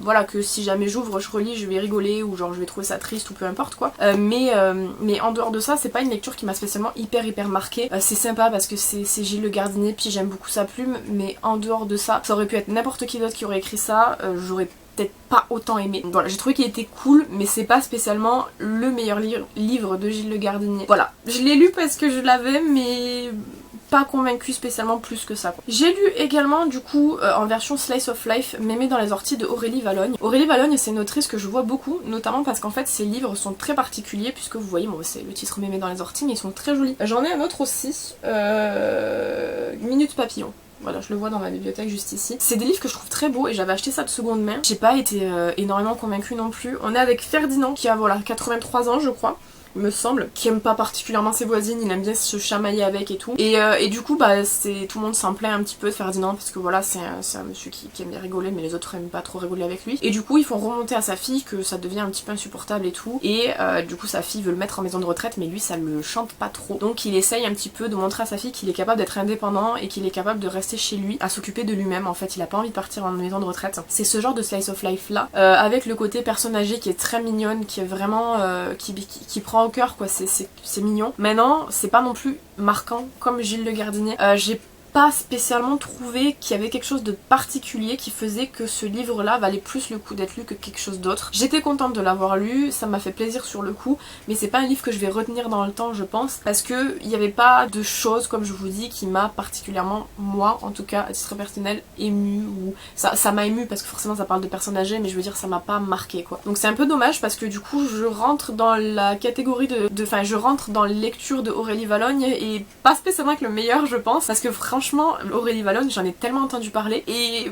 voilà, que si jamais j'ouvre je relis je vais rigoler ou genre je vais trouver ça triste ou peu importe quoi. Mais en dehors de ça c'est pas une lecture qui m'a spécialement hyper marquée. C'est sympa parce que c'est Gilles Le Gardinier, puis j'aime beaucoup sa plume, mais en dehors de ça aurait pu être n'importe qui d'autre qui aurait écrit ça, j'aurais peut-être pas autant aimé. Donc voilà, j'ai trouvé qu'il était cool, mais c'est pas spécialement le meilleur livre de Gilles Le Gardinier. Voilà, je l'ai lu parce que je l'avais, mais pas convaincue spécialement plus que ça quoi. J'ai lu également du coup en version slice of life Mémé dans les orties de Aurélie Vallogne. Aurélie Vallogne c'est une autrice que je vois beaucoup, notamment parce qu'en fait ses livres sont très particuliers, puisque vous voyez, bon c'est le titre Mémé dans les orties, mais ils sont très jolis. J'en ai un autre aussi, Minute Papillon. Voilà, je le vois dans ma bibliothèque juste ici. C'est des livres que je trouve très beaux et j'avais acheté ça de seconde main. J'ai pas été énormément convaincue non plus. On est avec Ferdinand qui a voilà 83 ans je crois, me semble, qui aime pas particulièrement ses voisines, il aime bien se chamailler avec et tout. Et du coup bah tout le monde s'en plaint un petit peu de Ferdinand parce que voilà c'est un monsieur qui aime bien rigoler, mais les autres aiment pas trop rigoler avec lui. Et du coup ils font remonter à sa fille que ça devient un petit peu insupportable et tout. Et du coup sa fille veut le mettre en maison de retraite, mais lui ça le chante pas trop. Donc il essaye un petit peu de montrer à sa fille qu'il est capable d'être indépendant et qu'il est capable de rester chez lui, à s'occuper de lui-même. En fait il a pas envie de partir en maison de retraite. C'est ce genre de slice of life là, avec le côté personne âgée qui est très mignonne, qui est vraiment qui prend au cœur quoi, c'est mignon. Maintenant c'est pas non plus marquant comme Gilles Le Gardinier. J'ai pas spécialement trouvé qu'il y avait quelque chose de particulier qui faisait que ce livre là valait plus le coup d'être lu que quelque chose d'autre. J'étais contente de l'avoir lu, ça m'a fait plaisir sur le coup, mais c'est pas un livre que je vais retenir dans le temps je pense, parce que il n'y avait pas de choses comme je vous dis qui m'a particulièrement, moi en tout cas à titre personnel, émue, ou ça m'a émue parce que forcément ça parle de personnes âgées, mais je veux dire ça m'a pas marqué quoi. Donc c'est un peu dommage parce que du coup je rentre dans la catégorie enfin je rentre dans les lectures de Aurélie Vallogne et pas spécialement avec le meilleur je pense, parce que franchement Aurélie Vallogne j'en ai tellement entendu parler et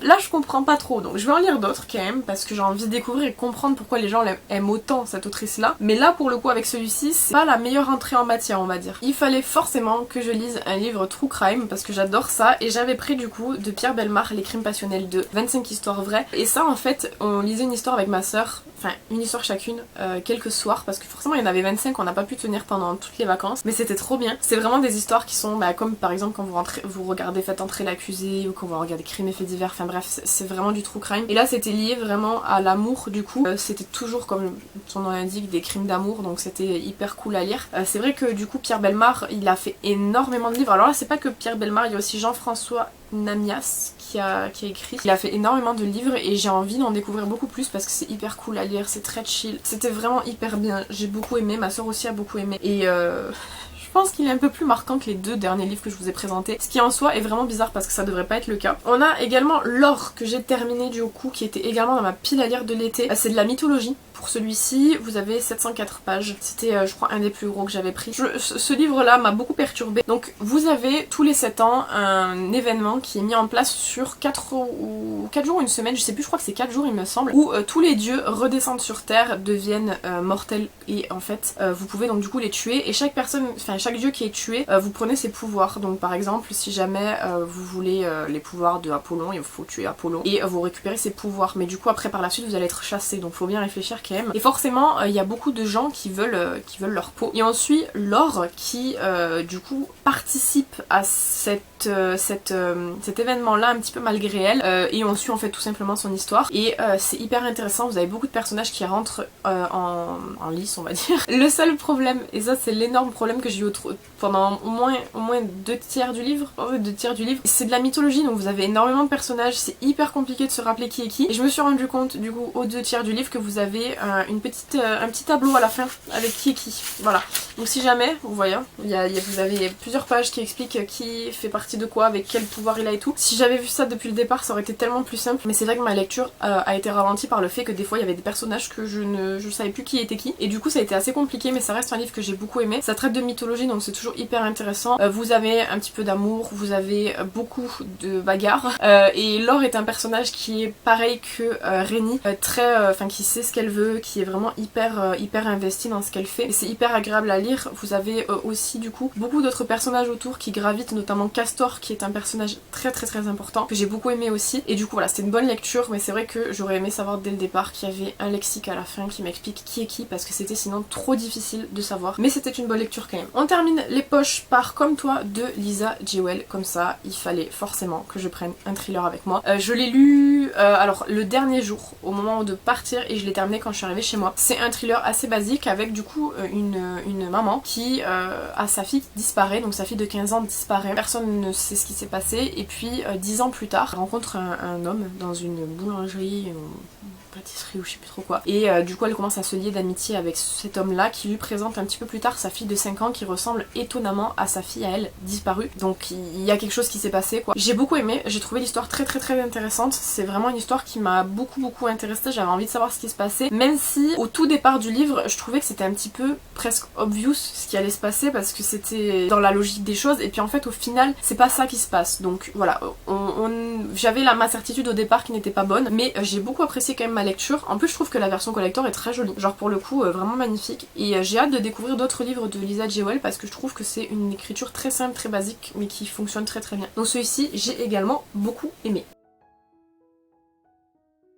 là je comprends pas trop, donc je vais en lire d'autres quand même parce que j'ai envie de découvrir et comprendre pourquoi les gens aiment autant cette autrice là. Mais là pour le coup avec celui-ci c'est pas la meilleure entrée en matière on va dire. Il fallait forcément que je lise un livre true crime parce que j'adore ça, et j'avais pris du coup de Pierre Bellemare Les Crimes Passionnels 2, 25 histoires vraies. Et ça en fait on lisait une histoire avec ma soeur, enfin une histoire chacune, quelques soirs, parce que forcément il y en avait 25, on n'a pas pu tenir pendant toutes les vacances, mais c'était trop bien. C'est vraiment des histoires qui sont comme par exemple quand vous regardez Faites entrer l'accusé, ou quand vous regardez Crimes et faits divers, enfin bref c'est vraiment du true crime. Et là c'était lié vraiment à l'amour du coup, c'était toujours comme son nom l'indique des crimes d'amour, donc c'était hyper cool à lire. C'est vrai que du coup Pierre Bellemare il a fait énormément de livres, alors là c'est pas que Pierre Bellemare, il y a aussi Jean-François Namias qui a écrit. Il a fait énormément de livres et j'ai envie d'en découvrir beaucoup plus parce que c'est hyper cool à lire, c'est très chill, c'était vraiment hyper bien, j'ai beaucoup aimé, ma soeur aussi a beaucoup aimé, et je pense qu'il est un peu plus marquant que les deux derniers livres que je vous ai présentés, ce qui en soi est vraiment bizarre parce que ça devrait pas être le cas. On a également L'Or que j'ai terminé du coup, qui était également dans ma pile à lire de l'été. C'est de la mythologie. Pour celui-ci, vous avez 704 pages. C'était, je crois, un des plus gros que j'avais pris. Ce livre-là m'a beaucoup perturbée. Donc, vous avez tous les 7 ans un événement qui est mis en place sur 4 jours ou une semaine, je sais plus, je crois que c'est 4 jours il me semble, où tous les dieux redescendent sur Terre, deviennent mortels, et en fait, vous pouvez donc du coup les tuer, et chaque personne, enfin chaque dieu qui est tué, vous prenez ses pouvoirs. Donc par exemple, si jamais vous voulez les pouvoirs de Apollon, il faut tuer Apollon, et vous récupérez ses pouvoirs. Mais du coup, après par la suite, vous allez être chassé, donc faut bien réfléchir quand même. Et forcément, il y a beaucoup de gens qui veulent leur peau. Et ensuite, L'Or qui, du coup, participe à cet événement-là un petit peu malgré elle, et on suit en fait tout simplement son histoire. Et c'est hyper intéressant, vous avez beaucoup de personnages qui rentrent en lice, on va dire. Le seul problème, et ça c'est l'énorme problème que j'ai eu pendant au moins 2 tiers du livre, c'est de la mythologie, donc vous avez énormément de personnages, c'est hyper compliqué de se rappeler qui est qui. Et je me suis rendu compte du coup aux 2 tiers du livre que vous avez avez un petit tableau à la fin avec qui est qui. Voilà. Donc si jamais, vous voyez, vous avez plusieurs pages qui expliquent qui fait partie de quoi, avec quel pouvoir il a et tout. Si j'avais vu ça depuis le départ, ça aurait été tellement plus simple. Mais c'est vrai que ma lecture a été ralentie par le fait que des fois il y avait des personnages que je savais plus qui était qui. Et du coup ça a été assez compliqué, mais ça reste un livre que j'ai beaucoup aimé. Ça traite de mythologie, donc c'est toujours hyper intéressant. Vous avez un petit peu d'amour, vous avez beaucoup de bagarres. Et Laure est un personnage qui est pareil que Rainy, qui sait ce qu'elle veut, qui est vraiment hyper investie dans ce qu'elle fait. Et c'est hyper agréable à lire. Vous avez aussi du coup beaucoup d'autres personnages autour qui gravitent, notamment Castor qui est un personnage très important que j'ai beaucoup aimé aussi. Et du coup voilà, c'était une bonne lecture, mais c'est vrai que j'aurais aimé savoir dès le départ qu'il y avait un lexique à la fin qui m'explique qui est qui, parce que c'était sinon trop difficile de savoir. Mais c'était une bonne lecture quand même. On termine les poches par Comme toi de Lisa Jewell. Comme ça, il fallait forcément que je prenne un thriller avec moi. Je l'ai lu alors le dernier jour au moment de partir et je l'ai terminé quand je suis arrivée chez moi. C'est un thriller assez basique avec du coup une maman qui a sa fille qui disparaît, donc sa fille de 15 ans disparaît. Personne ne sait ce qui s'est passé et puis 10 ans plus tard, elle rencontre un homme dans une boulangerie, pâtisserie ou je sais plus trop quoi. Et du coup elle commence à se lier d'amitié avec cet homme là qui lui présente un petit peu plus tard sa fille de 5 ans qui ressemble étonnamment à sa fille à elle disparue. Donc il y a quelque chose qui s'est passé quoi. J'ai beaucoup aimé, j'ai trouvé l'histoire très intéressante. C'est vraiment une histoire qui m'a beaucoup intéressée, j'avais envie de savoir ce qui se passait. Même si au tout départ du livre je trouvais que c'était un petit peu presque obvious ce qui allait se passer parce que c'était dans la logique des choses et puis en fait au final c'est pas ça qui se passe. Donc voilà, j'avais ma certitude au départ qui n'était pas bonne, mais j'ai beaucoup apprécié quand même ma lecture. En plus je trouve que la version collector est très jolie, genre pour le coup vraiment magnifique, et j'ai hâte de découvrir d'autres livres de Lisa Jewell parce que je trouve que c'est une écriture très simple, très basique mais qui fonctionne très bien. Donc celui-ci j'ai également beaucoup aimé.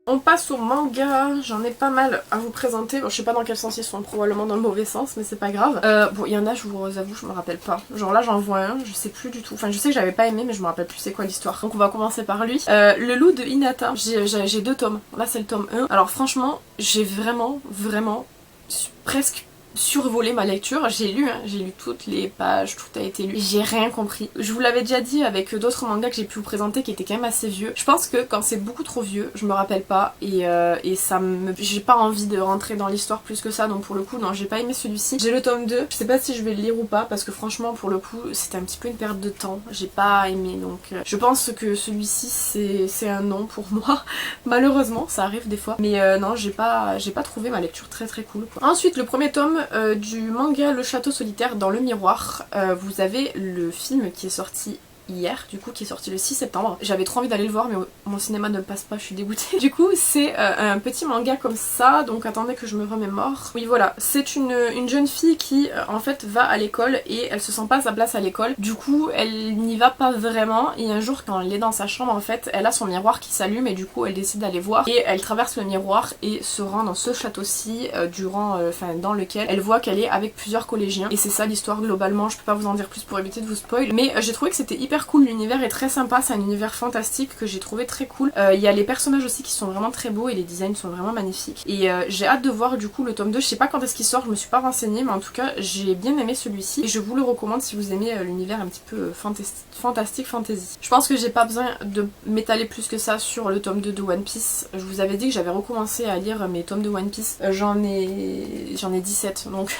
On passe au manga, j'en ai pas mal à vous présenter. Bon, je sais pas dans quel sens ils sont, probablement dans le mauvais sens, mais c'est pas grave. Bon, il y en a, je vous avoue, je me rappelle pas. Genre là, j'en vois un, je sais plus du tout. Enfin, je sais que j'avais pas aimé, mais je me rappelle plus c'est quoi l'histoire. Donc on va commencer par lui. Le loup de Hinata. J'ai 2 tomes. Là, c'est le tome 1. Alors franchement, j'ai vraiment presque survolé ma lecture. J'ai lu toutes les pages, tout a été lu. J'ai rien compris. Je vous l'avais déjà dit avec d'autres mangas que j'ai pu vous présenter qui étaient quand même assez vieux. Je pense que quand c'est beaucoup trop vieux, je me rappelle pas et j'ai pas envie de rentrer dans l'histoire plus que ça, donc pour le coup non, j'ai pas aimé celui-ci. J'ai le tome 2, je sais pas si je vais le lire ou pas parce que franchement pour le coup c'était un petit peu une perte de temps, j'ai pas aimé, donc je pense que celui-ci c'est un non pour moi. Malheureusement ça arrive des fois, mais non, j'ai pas trouvé ma lecture très cool quoi. Ensuite le premier tome du manga Le Château Solitaire dans le Miroir. Vous avez le film qui est sorti hier, du coup, qui est sorti le 6 septembre. J'avais trop envie d'aller le voir, mais mon cinéma ne le passe pas, je suis dégoûtée. Du coup, c'est un petit manga comme ça, donc attendez que je me remémore. Oui, voilà, c'est une jeune fille qui, en fait, va à l'école et elle se sent pas à sa place à l'école. Du coup, elle n'y va pas vraiment, et un jour, quand elle est dans sa chambre, en fait, elle a son miroir qui s'allume, et du coup, elle décide d'aller voir, et elle traverse le miroir et se rend dans ce château-ci, dans lequel elle voit qu'elle est avec plusieurs collégiens, et c'est ça l'histoire globalement. Je peux pas vous en dire plus pour éviter de vous spoil, mais j'ai trouvé que c'était hyper cool, l'univers est très sympa, c'est un univers fantastique que j'ai trouvé très cool. Il y a les personnages aussi qui sont vraiment très beaux et les designs sont vraiment magnifiques. Et j'ai hâte de voir du coup le tome 2, je sais pas quand est-ce qu'il sort, je me suis pas renseignée, mais en tout cas j'ai bien aimé celui-ci et je vous le recommande si vous aimez l'univers un petit peu fantastique, fantasy. Je pense que j'ai pas besoin de m'étaler plus que ça sur le tome 2 de One Piece. Je vous avais dit que j'avais recommencé à lire mes tomes de One Piece, j'en ai 17, donc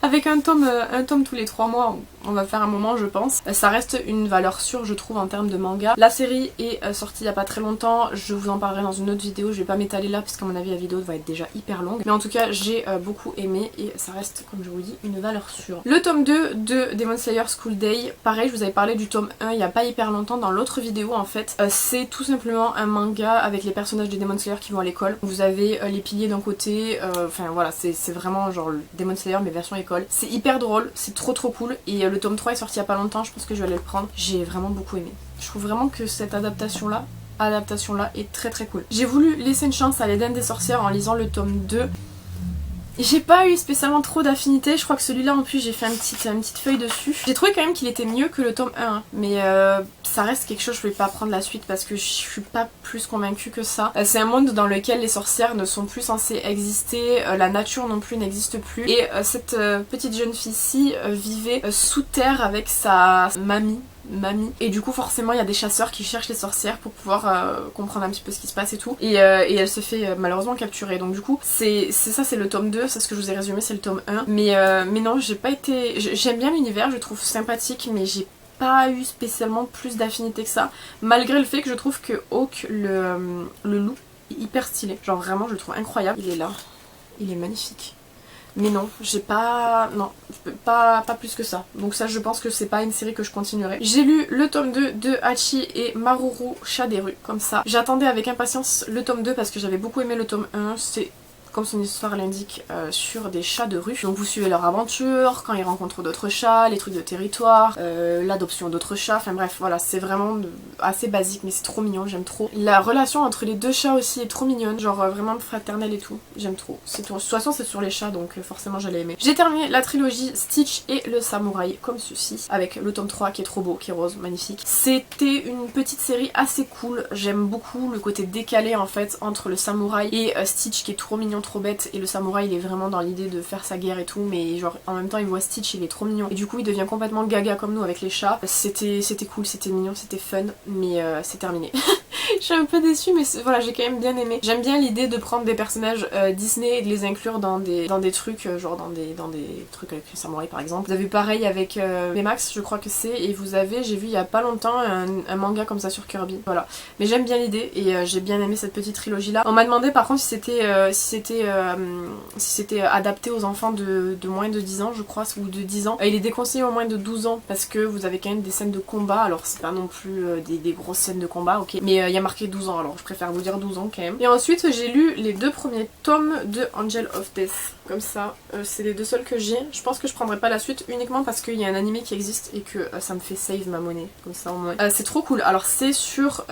avec un tome tous les 3 mois, on va faire un moment je pense. Ça reste une valeur sûre je trouve en termes de manga. La série est sortie il y a pas très longtemps, je vous en parlerai dans une autre vidéo, je vais pas m'étaler là parce qu'à mon avis la vidéo va être déjà hyper longue. Mais en tout cas j'ai beaucoup aimé et ça reste comme je vous dis une valeur sûre. Le tome 2 de Demon Slayer School Day, pareil je vous avais parlé du tome 1 il y a pas hyper longtemps dans l'autre vidéo en fait. C'est tout simplement un manga avec les personnages de Demon Slayer qui vont à l'école. Vous avez les piliers d'un côté, enfin voilà c'est vraiment genre le Demon Slayer mais version école. C'est hyper drôle, c'est trop cool et le tome 3 est sorti il y a pas longtemps, je pense que je vais aller le prendre. J'ai vraiment beaucoup aimé. Je trouve vraiment que cette adaptation là est très cool. J'ai voulu laisser une chance à l'Éden des sorcières en lisant le tome 2. J'ai pas eu spécialement trop d'affinité, je crois que celui-là en plus j'ai fait une petite feuille dessus. J'ai trouvé quand même qu'il était mieux que le tome 1, mais ça reste quelque chose, je vais pas prendre la suite parce que je suis pas plus convaincue que ça. C'est un monde dans lequel les sorcières ne sont plus censées exister, la nature non plus n'existe plus, et cette petite jeune fille-ci vivait sous terre avec sa mamie, et du coup forcément il y a des chasseurs qui cherchent les sorcières pour pouvoir comprendre un petit peu ce qui se passe et tout, et elle se fait malheureusement capturer. Donc du coup c'est ça, c'est le tome 2, c'est ce que je vous ai résumé, c'est le tome 1, mais non, j'ai pas été, j'aime bien l'univers, je le trouve sympathique, mais j'ai pas eu spécialement plus d'affinité que ça, malgré le fait que je trouve que Hawk, le loup, est hyper stylé, genre vraiment je le trouve incroyable, il est là, il est magnifique. Mais non, j'ai pas... non, pas plus que ça. Donc ça, je pense que c'est pas une série que je continuerai. J'ai lu le tome 2 de Hachi et Maruru, Chat des rues, comme ça. J'attendais avec impatience le tome 2 parce que j'avais beaucoup aimé le tome 1. C'est, comme son histoire l'indique, sur des chats de rue. Donc vous suivez leur aventure, quand ils rencontrent d'autres chats, les trucs de territoire, l'adoption d'autres chats, enfin bref, voilà, c'est vraiment assez basique, mais c'est trop mignon, j'aime trop. La relation entre les deux chats aussi est trop mignonne, genre vraiment fraternelle et tout, j'aime trop. De toute façon c'est sur les chats, donc forcément j'allais aimer. J'ai terminé la trilogie Stitch et le Samouraï, comme ceci, avec le tome 3 qui est trop beau, qui est rose, magnifique. C'était une petite série assez cool, j'aime beaucoup le côté décalé en fait entre le Samouraï et Stitch qui est trop mignon, trop bête, et le samouraï il est vraiment dans l'idée de faire sa guerre et tout, mais genre en même temps il voit Stitch, il est trop mignon et du coup il devient complètement gaga comme nous avec les chats. C'était cool, c'était mignon, c'était fun, mais c'est terminé. Je suis un peu déçue, mais voilà, j'ai quand même bien aimé. J'aime bien l'idée de prendre des personnages Disney et de les inclure dans des trucs, genre dans des trucs avec les samouraïs par exemple. Vous avez vu pareil avec Max, je crois que c'est, et vous avez, j'ai vu il y a pas longtemps un manga comme ça sur Kirby, voilà. Mais j'aime bien l'idée et j'ai bien aimé cette petite trilogie là. On m'a demandé par contre si c'était adapté aux enfants de moins de 10 ans je crois, ou de 10 ans. Il est déconseillé au moins de 12 ans parce que vous avez quand même des scènes de combat, alors c'est pas non plus des grosses scènes de combat, ok, mais il y a marqué 12 ans, alors je préfère vous dire 12 ans quand même. Et ensuite j'ai lu les 2 premiers tomes de Angel of Death, comme ça, c'est les 2 seuls que j'ai. Je pense que je prendrai pas la suite uniquement parce qu'il y a un animé qui existe et que ça me fait save ma monnaie, comme ça au moins. C'est trop cool, alors c'est sur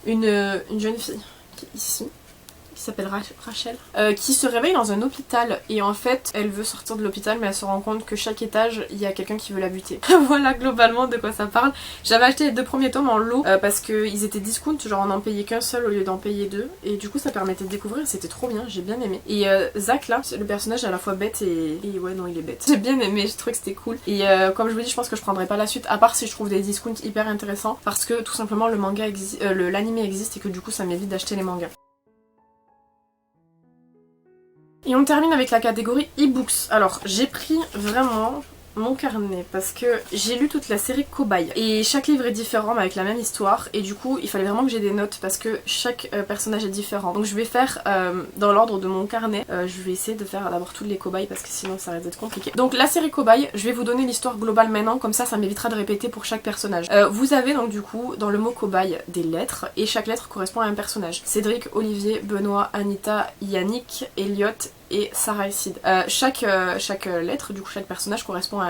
une jeune fille qui est ici, qui s'appelle Rachel, qui se réveille dans un hôpital et en fait elle veut sortir de l'hôpital mais elle se rend compte que chaque étage il y a quelqu'un qui veut la buter. Voilà globalement de quoi ça parle. J'avais acheté les 2 premiers tomes en lot parce qu'ils étaient discount, genre on en payait qu'un seul au lieu d'en payer 2 et du coup ça permettait de découvrir, c'était trop bien, j'ai bien aimé. Et Zach là, le personnage est à la fois bête et ouais non il est bête. J'ai bien aimé, j'ai trouvé que c'était cool et comme je vous dis je pense que je prendrai pas la suite à part si je trouve des discounts hyper intéressants parce que tout simplement le manga existe, l'anime existe et que du coup ça m'évite d'acheter les mangas. Et on termine avec la catégorie e-books. Alors j'ai pris vraiment mon carnet parce que j'ai lu toute la série Cobaye et chaque livre est différent mais avec la même histoire et du coup il fallait vraiment que j'ai des notes parce que chaque personnage est différent. Donc je vais faire dans l'ordre de mon carnet, je vais essayer de faire d'abord toutes les cobayes parce que sinon ça risque d'être compliqué. Donc la série Cobaye, je vais vous donner l'histoire globale maintenant, comme ça m'évitera de répéter pour chaque personnage. Vous avez donc du coup dans le mot cobaye des lettres et chaque lettre correspond à un personnage. Cédric, Olivier, Benoît, Anita, Yannick, Elliot et Sarah et Sid. Chaque lettre, du coup chaque personnage correspond à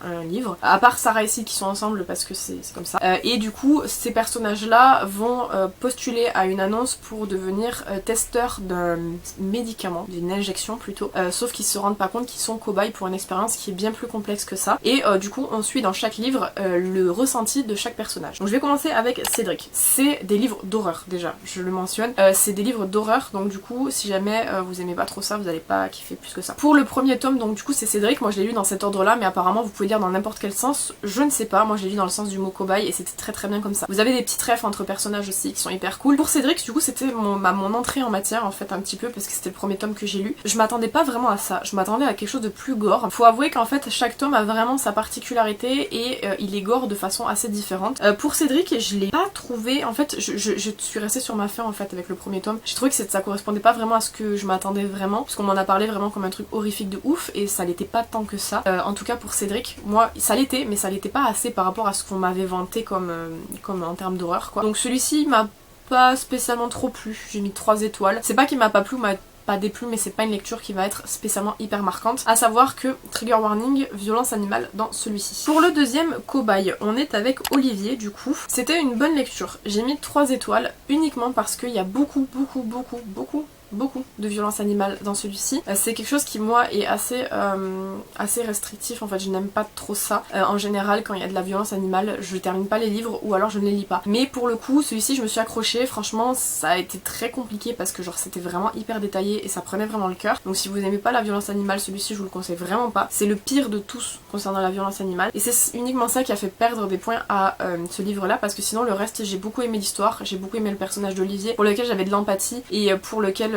un livre, à part Sarah et Sid qui sont ensemble parce que c'est comme ça. Et du coup ces personnages là vont postuler à une annonce pour devenir testeurs d'un médicament, d'une injection plutôt, sauf qu'ils se rendent pas compte qu'ils sont cobayes pour une expérience qui est bien plus complexe que ça. Et du coup on suit dans chaque livre le ressenti de chaque personnage. Donc je vais commencer avec Cédric. C'est des livres d'horreur déjà, je le mentionne. C'est des livres d'horreur, donc du coup si jamais vous aimez pas trop ça, vous allez pas kiffer plus que ça. Pour le premier tome, donc du coup c'est Cédric, moi je l'ai lu dans cet ordre là, mais apparemment vous pouvez lire dans n'importe quel sens, je ne sais pas, moi je l'ai lu dans le sens du mot cobaye et c'était très très bien comme ça. Vous avez des petits trèfles entre personnages aussi qui sont hyper cool. Pour Cédric du coup c'était mon entrée en matière en fait un petit peu parce que c'était le premier tome que j'ai lu. Je m'attendais pas vraiment à ça, je m'attendais à quelque chose de plus gore. Faut avouer qu'en fait chaque tome a vraiment sa particularité et il est gore de façon assez différente. Pour Cédric je l'ai pas trouvé, en fait je suis restée sur ma faim en fait avec le premier tome. J'ai trouvé que ça correspondait pas vraiment à ce que je m'attendais vraiment, parce qu'on m'en a parlé vraiment comme un truc horrifique de ouf et ça l'était pas tant que ça. En tout cas pour Cédric, moi ça l'était mais ça l'était pas assez par rapport à ce qu'on m'avait vanté comme en termes d'horreur quoi. Donc celui-ci m'a pas spécialement trop plu, j'ai mis 3 étoiles. C'est pas qu'il m'a pas plu, m'a pas déplu, mais c'est pas une lecture qui va être spécialement hyper marquante. À savoir que, trigger warning, violence animale dans celui-ci. Pour le deuxième cobaye, on est avec Olivier du coup. C'était une bonne lecture. J'ai mis 3 étoiles uniquement parce qu'il y a beaucoup beaucoup de violence animale dans celui-ci. C'est quelque chose qui moi est assez restrictif en fait, je n'aime pas trop ça. En général quand il y a de la violence animale je termine pas les livres ou alors je ne les lis pas. Mais pour le coup celui-ci je me suis accrochée, franchement ça a été très compliqué parce que genre c'était vraiment hyper détaillé et ça prenait vraiment le cœur. Donc si vous n'aimez pas la violence animale, celui-ci je vous le conseille vraiment pas. C'est le pire de tous concernant la violence animale et c'est uniquement ça qui a fait perdre des points à ce livre là parce que sinon le reste j'ai beaucoup aimé l'histoire, j'ai beaucoup aimé le personnage d'Olivier pour lequel j'avais de l'empathie et pour lequel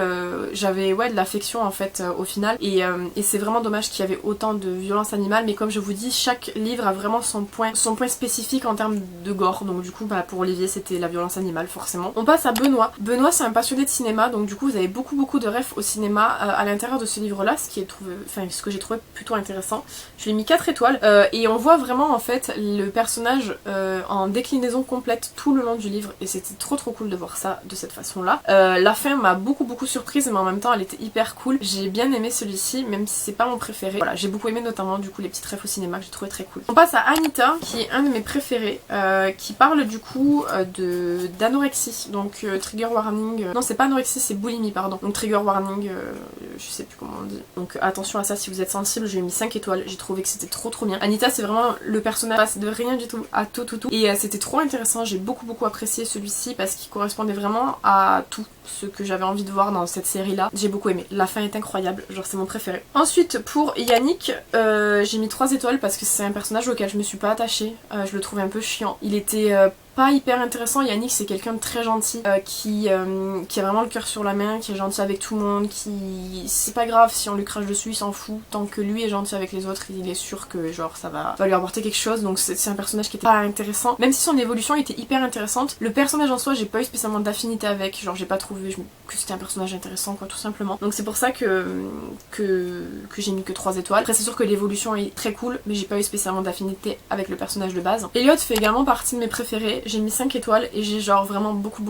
j'avais de l'affection en fait au final et c'est vraiment dommage qu'il y avait autant de violence animale, mais comme je vous dis chaque livre a vraiment son point spécifique en termes de gore, donc du coup bah, pour Olivier c'était la violence animale forcément. On passe à Benoît. Benoît c'est un passionné de cinéma, donc du coup vous avez beaucoup de refs au cinéma à l'intérieur de ce livre là, ce que j'ai trouvé plutôt intéressant. Je lui ai mis 4 étoiles et on voit vraiment en fait le personnage en déclinaison complète tout le long du livre et c'était trop cool de voir ça de cette façon là. La fin m'a beaucoup surprise mais en même temps elle était hyper cool. J'ai bien aimé celui-ci même si c'est pas mon préféré. Voilà, j'ai beaucoup aimé notamment du coup les petites refs au cinéma que j'ai trouvé très cool. On passe à Anita qui est un de mes préférés qui parle du coup d'anorexie, donc trigger warning, non c'est pas anorexie c'est boulimie pardon, donc trigger warning je sais plus comment on dit, donc attention à ça si vous êtes sensible. Je lui ai mis 5 étoiles, j'ai trouvé que c'était trop bien. Anita c'est vraiment le personnage passe de rien du tout à tout et c'était trop intéressant, j'ai beaucoup apprécié celui-ci parce qu'il correspondait vraiment à tout ce que j'avais envie de voir dans cette série là. J'ai beaucoup aimé, la fin est incroyable, genre c'est mon préféré. Ensuite pour Yannick j'ai mis 3 étoiles parce que c'est un personnage auquel je me suis pas attachée, je le trouvais un peu chiant, il était pas hyper intéressant. Yannick c'est quelqu'un de très gentil qui a vraiment le cœur sur la main, qui est gentil avec tout le monde, qui c'est pas grave si on lui crache dessus, il s'en fout, tant que lui est gentil avec les autres il est sûr que genre ça va lui apporter quelque chose, donc c'est un personnage qui était pas intéressant, même si son évolution était hyper intéressante. Le personnage en soi j'ai pas eu spécialement d'affinité avec, genre j'ai pas trouvé que c'était un personnage intéressant quoi tout simplement, donc c'est pour ça que j'ai mis que 3 étoiles. Après c'est sûr que l'évolution est très cool mais j'ai pas eu spécialement d'affinité avec le personnage de base. Elliot fait également partie de mes préférés, j'ai mis 5 étoiles et j'ai genre vraiment beaucoup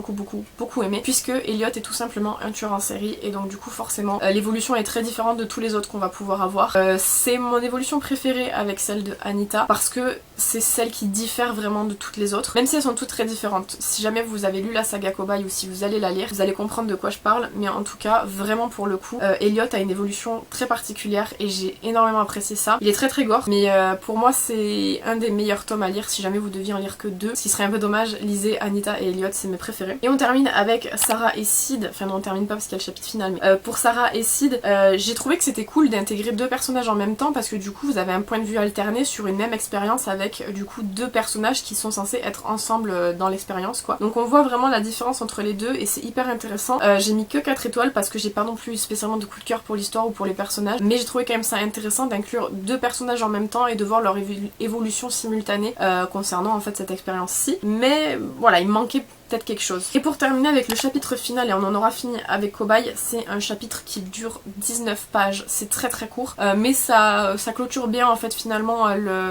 aimé puisque Elliot est tout simplement un tueur en série et donc du coup forcément l'évolution est très différente de tous les autres qu'on va pouvoir avoir. C'est mon évolution préférée avec celle de Anita parce que c'est celle qui diffère vraiment de toutes les autres, même si elles sont toutes très différentes. Si jamais vous avez lu la saga Cobaye ou si vous allez la lire, vous allez comprendre de quoi je parle, mais en tout cas vraiment pour le coup Elliot a une évolution très particulière et j'ai énormément apprécié ça. Il est très gore mais pour moi c'est un des meilleurs tomes à lire. Si jamais vous deviez en lire que 2, ce qui serait un peu dommage, lisez Anita et Elliot, c'est mes préférés. Et on termine avec Sarah et Sid, enfin non on termine pas parce qu'il y a le chapitre final, mais pour Sarah et Sid j'ai trouvé que c'était cool d'intégrer 2 personnages en même temps parce que du coup vous avez un point de vue alterné sur une même expérience avec du coup 2 personnages qui sont censés être ensemble dans l'expérience quoi. Donc on voit vraiment la différence entre les deux et c'est hyper intéressant. J'ai mis que 4 étoiles parce que j'ai pas non plus spécialement de coup de cœur pour l'histoire ou pour les personnages, mais j'ai trouvé quand même ça intéressant d'inclure 2 personnages en même temps et de voir leur évolution simultanée concernant en fait cette expérience-ci. Mais voilà, il me manquait peut-être quelque chose. Et pour terminer avec le chapitre final, et on en aura fini avec Cobaye, c'est un chapitre qui dure 19 pages, c'est très court, mais ça clôture bien en fait finalement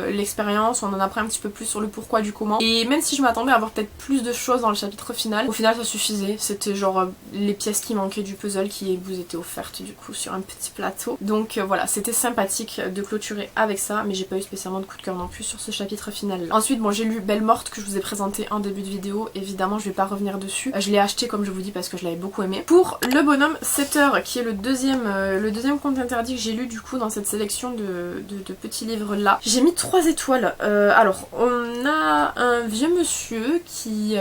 l'expérience, on en apprend un petit peu plus sur le pourquoi du comment, et même si je m'attendais à avoir peut-être plus de choses dans le chapitre final, au final ça suffisait, c'était genre les pièces qui manquaient du puzzle qui vous étaient offertes du coup sur un petit plateau, donc voilà, c'était sympathique de clôturer avec ça, mais j'ai pas eu spécialement de coup de cœur non plus sur ce chapitre final. Ensuite bon j'ai lu Belle Morte que je vous ai présenté en début de vidéo, évidemment je vais pas revenir dessus, je l'ai acheté comme je vous dis parce que je l'avais beaucoup aimé. Pour Le Bonhomme 7 heures qui est le deuxième conte interdit que j'ai lu du coup dans cette sélection de petits livres là, j'ai mis 3 étoiles. Alors on a un vieux monsieur qui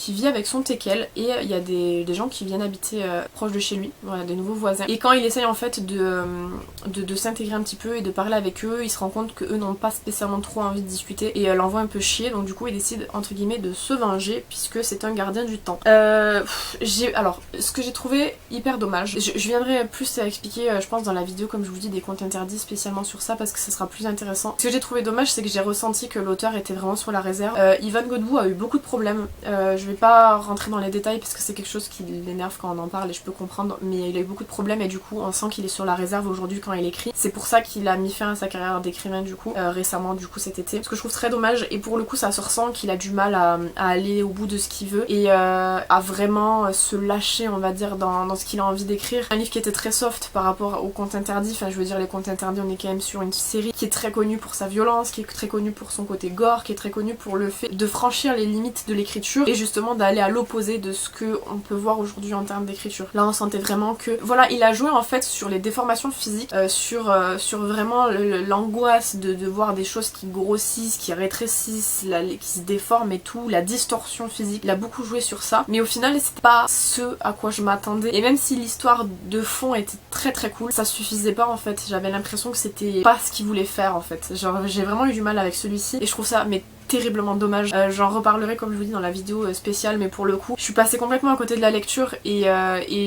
vit avec son teckel et il y a des gens qui viennent habiter proche de chez lui, voilà, des nouveaux voisins, et quand il essaye en fait de s'intégrer un petit peu et de parler avec eux, il se rend compte que eux n'ont pas spécialement trop envie de discuter et l'envoie un peu chier, donc du coup il décide entre guillemets de se venger puisque c'est un gardien du temps. Alors ce que j'ai trouvé hyper dommage, je viendrai plus à expliquer je pense dans la vidéo comme je vous dis des contes interdits spécialement sur ça parce que ce sera plus intéressant. Ce que j'ai trouvé dommage c'est que j'ai ressenti que l'auteur était vraiment sur la réserve. Ivan Godbout a eu beaucoup de problèmes, je vais pas rentrer dans les détails parce que c'est quelque chose qui l'énerve quand on en parle et je peux comprendre, mais il a eu beaucoup de problèmes et du coup on sent qu'il est sur la réserve aujourd'hui quand il écrit. C'est pour ça qu'il a mis fin à sa carrière d'écrivain du coup récemment, du coup cet été, ce que je trouve très dommage, et pour le coup ça se ressent qu'il a du mal à aller au bout de ce qu'il veut et à vraiment se lâcher, on va dire, dans ce qu'il a envie d'écrire. Un livre qui était très soft par rapport aux contes interdits, enfin je veux dire les contes interdits, on est quand même sur une série qui est très connue pour sa violence, qui est très connue pour son côté gore, qui est très connue pour le fait de franchir les limites de l'écriture et justement d'aller à l'opposé de ce qu'on peut voir aujourd'hui en termes d'écriture. Là on sentait vraiment que, voilà, il a joué en fait sur les déformations physiques, sur vraiment l'angoisse de voir des choses qui grossissent, qui rétrécissent, qui se déforment et tout, la distorsion physique. Il a beaucoup joué sur ça, mais au final c'était pas ce à quoi je m'attendais, et même si l'histoire de fond était très très cool, ça suffisait pas en fait. J'avais l'impression que c'était pas ce qu'il voulait faire en fait. Genre j'ai vraiment eu du mal avec celui-ci et je trouve ça mais terriblement dommage. J'en reparlerai comme je vous dis dans la vidéo spéciale, mais pour le coup je suis passée complètement à côté de la lecture et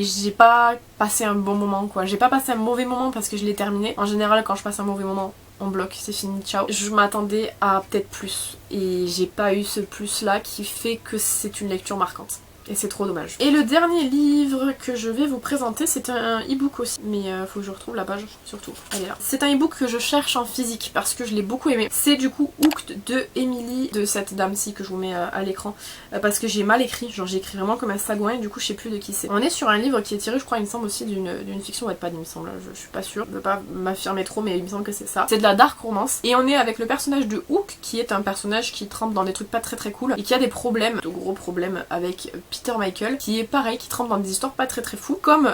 j'ai pas passé un bon moment quoi. J'ai pas passé un mauvais moment parce que je l'ai terminé. En général quand je passe un mauvais moment on bloque, c'est fini, ciao. Je m'attendais à peut-être plus et j'ai pas eu ce plus là qui fait que c'est une lecture marquante. Et c'est trop dommage. Et le dernier livre que je vais vous présenter, c'est un e-book aussi. Mais faut que je retrouve la page, surtout. Elle est là. C'est un e-book que je cherche en physique parce que je l'ai beaucoup aimé. C'est du coup Hooked de Emily, de cette dame-ci que je vous mets à l'écran. Parce que j'ai mal écrit, genre j'ai écrit vraiment comme un sagouin et du coup je sais plus de qui c'est. On est sur un livre qui est tiré, je crois, il me semble aussi d'une fiction Wattpad, il me semble. Je suis pas sûre, je veux pas m'affirmer trop, mais il me semble que c'est ça. C'est de la dark romance. Et on est avec le personnage de Hook, qui est un personnage qui trempe dans des trucs pas très cool et qui a des problèmes, de gros problèmes avec Peter Michael, qui est pareil, qui trempe dans des histoires pas très fous. Comme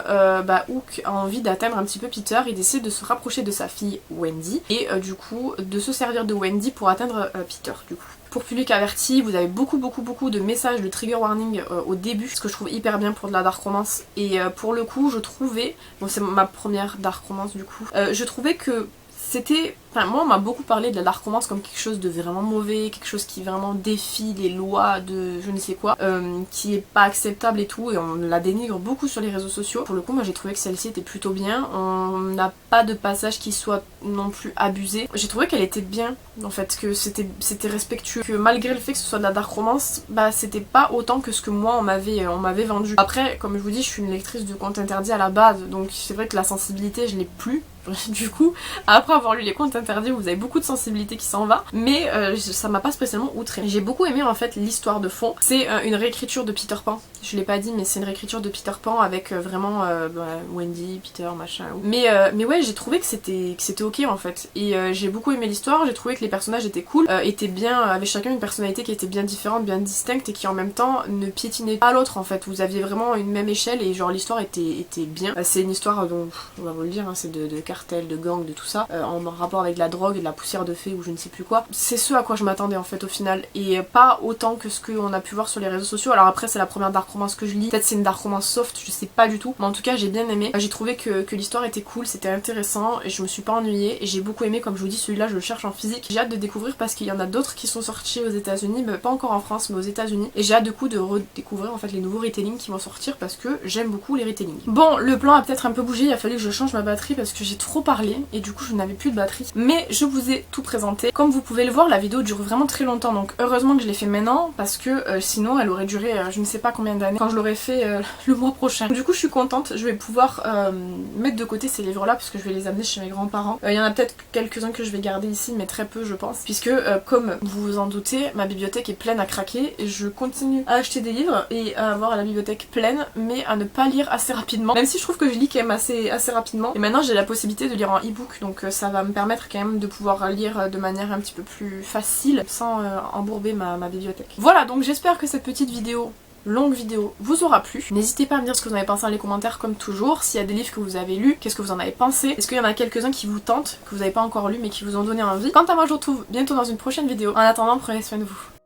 Hook a envie d'atteindre un petit peu Peter, il décide de se rapprocher de sa fille Wendy et du coup de se servir de Wendy pour atteindre Peter du coup. Pour public averti, vous avez beaucoup de messages de trigger warning au début, ce que je trouve hyper bien pour de la dark romance. Et pour le coup, je trouvais, bon c'est ma première dark romance du coup, je trouvais que c'était... Enfin, moi on m'a beaucoup parlé de la dark romance comme quelque chose de vraiment mauvais, quelque chose qui vraiment défie les lois de je ne sais quoi, qui est pas acceptable et tout, et on la dénigre beaucoup sur les réseaux sociaux. Pour le coup moi j'ai trouvé que celle-ci était plutôt bien, on n'a pas de passage qui soit non plus abusé. J'ai trouvé qu'elle était bien en fait, que c'était respectueux, que malgré le fait que ce soit de la dark romance, bah c'était pas autant que ce que moi on m'avait vendu. Après comme je vous dis je suis une lectrice de contes interdits à la base, donc c'est vrai que la sensibilité je l'ai plus. Du coup, après avoir lu les contes interdits, vous avez beaucoup de sensibilité qui s'en va, mais ça m'a pas spécialement outré. J'ai beaucoup aimé en fait l'histoire de fond. C'est une réécriture de Peter Pan. Je l'ai pas dit, mais c'est une réécriture de Peter Pan avec vraiment Wendy, Peter, machin. Mais ouais, j'ai trouvé que c'était ok en fait. Et j'ai beaucoup aimé l'histoire. J'ai trouvé que les personnages étaient cool, étaient bien, avaient chacun une personnalité qui était bien différente, bien distincte et qui en même temps ne piétinait pas l'autre en fait. Vous aviez vraiment une même échelle et genre l'histoire était bien. C'est une histoire dont on va vous le dire, hein, c'est de cartel, de gang, de tout ça, en rapport avec de la drogue et de la poussière de fée ou je ne sais plus quoi. C'est ce à quoi je m'attendais en fait au final, et pas autant que ce qu'on a pu voir sur les réseaux sociaux. Alors après c'est la première dark romance que je lis, peut-être c'est une dark romance soft, je sais pas du tout, mais en tout cas j'ai bien aimé. J'ai trouvé que l'histoire était cool, c'était intéressant et je me suis pas ennuyée et j'ai beaucoup aimé. Comme je vous dis, celui-là je le cherche en physique. J'ai hâte de découvrir parce qu'il y en a d'autres qui sont sortis aux États-Unis, pas encore en France mais aux États-Unis, et j'ai hâte du coup de redécouvrir en fait les nouveaux retellings qui vont sortir parce que j'aime beaucoup les retellings. Bon, le plan a peut-être un peu bougé, il a fallu que je change ma batterie parce que j'ai trop parlé et du coup je n'avais plus de batterie, mais je vous ai tout présenté. Comme vous pouvez le voir, la vidéo dure vraiment très longtemps, donc heureusement que je l'ai fait maintenant parce que sinon elle aurait duré je ne sais pas combien d'années quand je l'aurais fait le mois prochain. Du coup je suis contente, je vais pouvoir mettre de côté ces livres là parce que je vais les amener chez mes grands-parents. Il y en a peut-être quelques-uns que je vais garder ici mais très peu je pense, puisque comme vous vous en doutez, ma bibliothèque est pleine à craquer et je continue à acheter des livres et à avoir la bibliothèque pleine mais à ne pas lire assez rapidement, même si je trouve que je lis quand même assez rapidement, et maintenant j'ai la possibilité de lire en e-book, donc ça va me permettre quand même de pouvoir lire de manière un petit peu plus facile sans embourber ma bibliothèque. Voilà, donc j'espère que cette petite vidéo, longue vidéo, vous aura plu. N'hésitez pas à me dire ce que vous en avez pensé dans les commentaires comme toujours, s'il y a des livres que vous avez lus, qu'est-ce que vous en avez pensé, est-ce qu'il y en a quelques-uns qui vous tentent, que vous n'avez pas encore lus mais qui vous ont donné envie. Quant à moi je vous retrouve bientôt dans une prochaine vidéo. En attendant, prenez soin de vous.